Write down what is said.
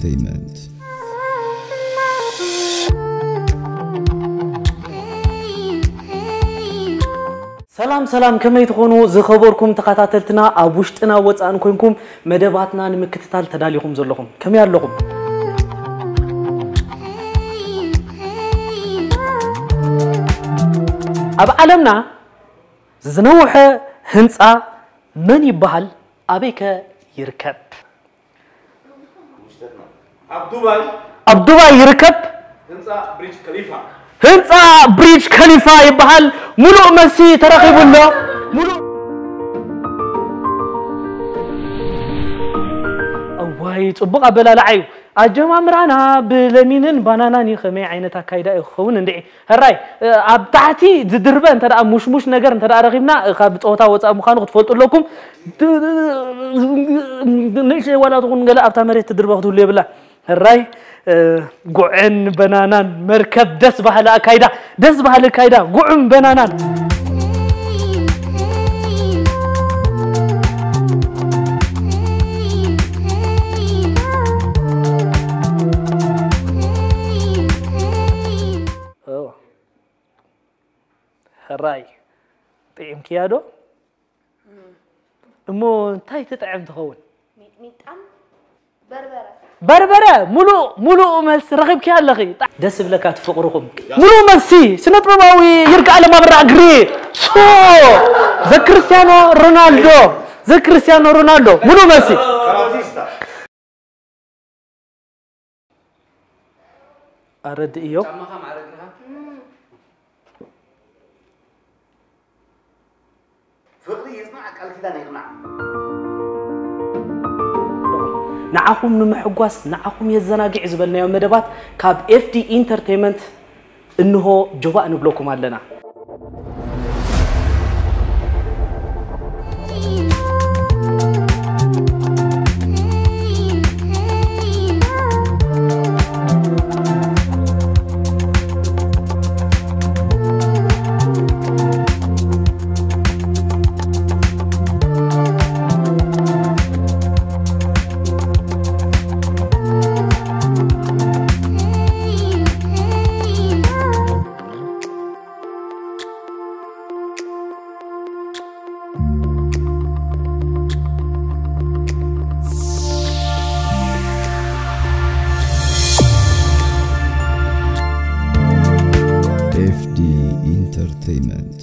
Entertainment. سلام كما يتخونوا زخبركم تقاتلتنا أبوشتنا واتسان كونكم مدباتنا نمكتتال تداليكم زلكم كم يالكم أب علمنا زنوحة هنسا من يبهل أبيك يركب عبدوباي يركب هنسا بريج خليفة هنسا بريج خليفة يبهل ملو مسي ترقب الله ملو أواي تبقى بلا لعيو أجمع مرانا بلمينن باناناني خمي عينتا كايدا يخون ندعي هراي أبتعتي دربان ترى مش نجار ترى رغبنا خابت أوتا واتساب مخانو تفوت لكم نيش ولا تقول قال أبتا مريت تدربه تقول لي بلا هراي قعن بنانان مركب دس بحال كايدا دس بحال كايدا قعن بنانان هراي طعم كيادو مو تاي تطعم تخون ميطعم بربرة ملو ملس رغب كي هاللغي دس بلك تفقركم ملو ملسي سنة رباوي يرجع لما برا أجري شو زي كريستيانو رونالدو ملو ملسي أرد إيو فقري يسمعك على كده يقنع نعاهم نمحقواس نعاهم يزناقع زبلنا يوم مدبات كاب FD Entertainment إنه جواء نبلوكم علينا FD Entertainment.